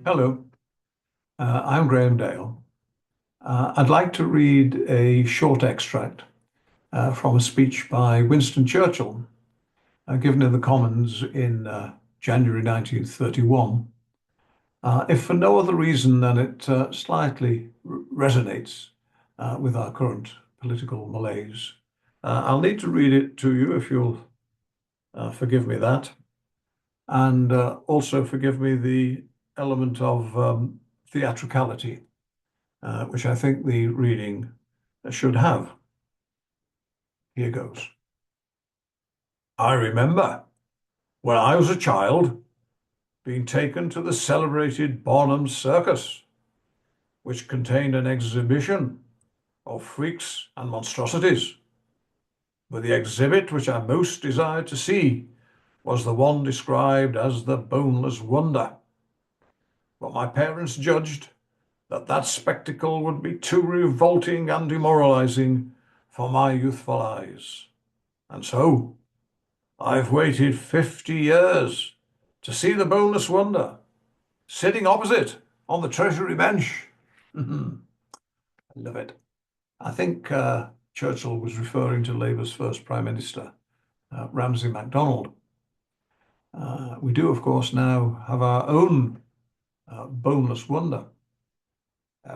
Hello, I'm Graham Dale. I'd like to read a short extract from a speech by Winston Churchill given in the Commons in January 1931, if for no other reason than it slightly resonates with our current political malaise. I'll need to read it to you if you'll forgive me that, and also forgive me the element of theatricality which I think the reading should have. Here goes. I remember when I was a child being taken to the celebrated Barnum Circus, which contained an exhibition of freaks and monstrosities. But the exhibit which I most desired to see was the one described as the Boneless Wonder. But my parents judged that spectacle would be too revolting and demoralizing for my youthful eyes. And so I've waited 50 years to see the Boneless Wonder, sitting opposite on the Treasury bench. I love it. I think Churchill was referring to Labour's first Prime Minister, Ramsay MacDonald. We do, of course, now have our own Boneless Wonder,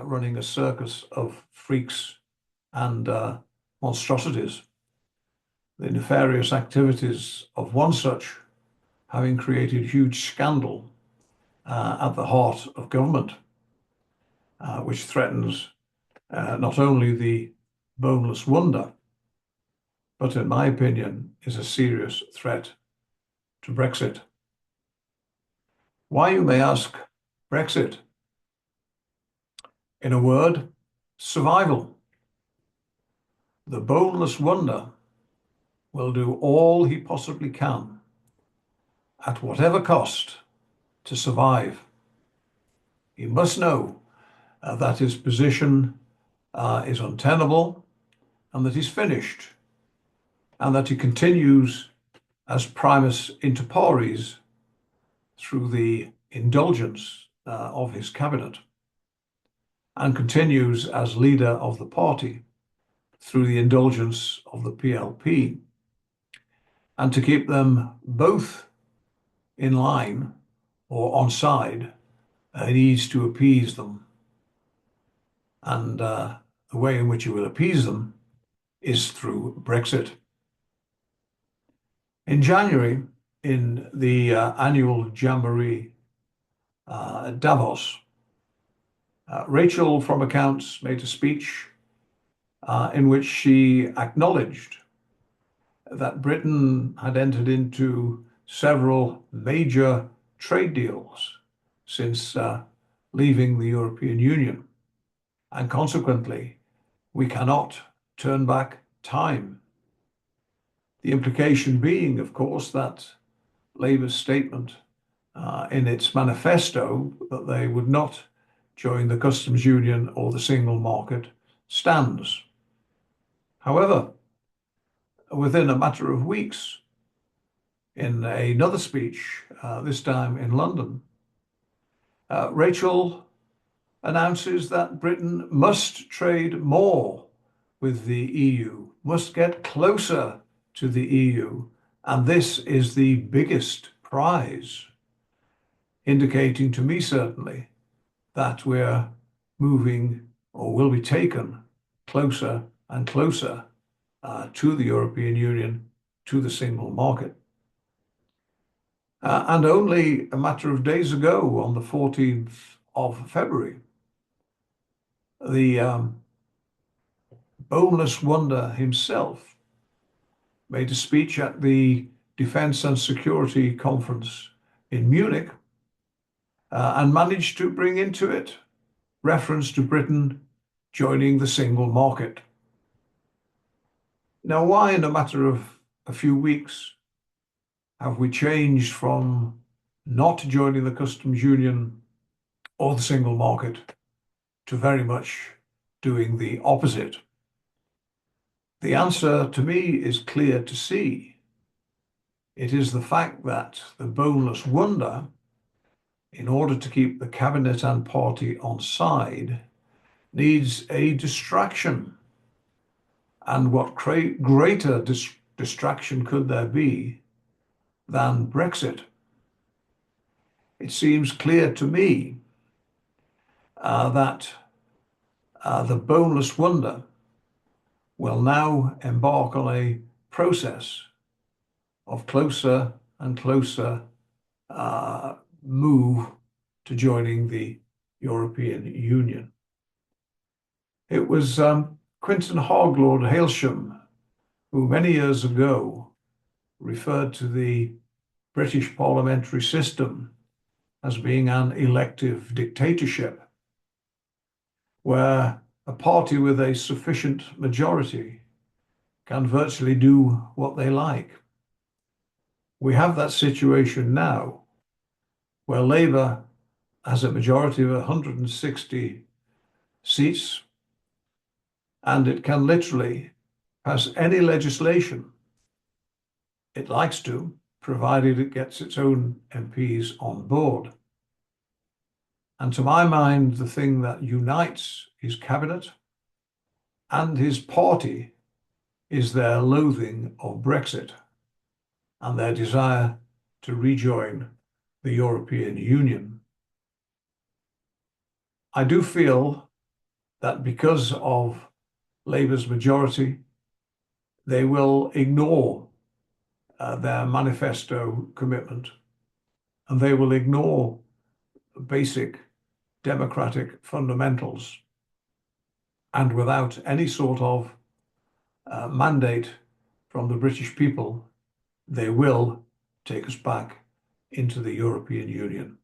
running a circus of freaks and monstrosities. The nefarious activities of one such having created huge scandal at the heart of government, which threatens not only the Boneless Wonder, but in my opinion is a serious threat to Brexit. Why, you may ask, Brexit? In a word, survival. The Boneless Wonder will do all he possibly can, at whatever cost, to survive. He must know that his position is untenable and that he's finished, and that he continues as primus inter pares through the indulgence of his cabinet, and continues as leader of the party through the indulgence of the PLP, and to keep them both in line or on side, he needs to appease them. And the way in which he will appease them is through Brexit. In January, in the annual Jamboree Davos, Rachel from Accounts made a speech in which she acknowledged that Britain had entered into several major trade deals since leaving the European Union, and consequently, we cannot turn back time. The implication being, of course, that Labour's statement in its manifesto that they would not join the customs union or the single market stands. However, within a matter of weeks, in another speech, this time in London, Rachel announces that Britain must trade more with the EU, must get closer to the EU, and this is the biggest prize, indicating to me certainly that we're moving or will be taken closer and closer to the European Union, to the single market. And only a matter of days ago, on the 14th of February, the Boneless Wonder himself made a speech at the Defense and Security Conference in Munich and managed to bring into it reference to Britain joining the single market. Now, why in a matter of a few weeks have we changed from not joining the customs union or the single market to very much doing the opposite? The answer to me is clear to see. It is the fact that the Boneless Wonder in order to keep the cabinet and party on side, needs a distraction. And what greater distraction could there be than Brexit? It seems clear to me that the Boneless Wonder will now embark on a process of closer and closer move to joining the European Union. It was Quinton Hogg, Lord Hailsham, who many years ago referred to the British parliamentary system as being an elective dictatorship, where a party with a sufficient majority can virtually do what they like. We have that situation now, where Labour has a majority of 160 seats, and it can literally pass any legislation it likes to, provided it gets its own MPs on board. And to my mind, the thing that unites his cabinet and his party is their loathing of Brexit and their desire to rejoin the European Union. I do feel that because of Labour's majority, they will ignore their manifesto commitment, and they will ignore basic democratic fundamentals. And without any sort of mandate from the British people, they will take us back into the European Union.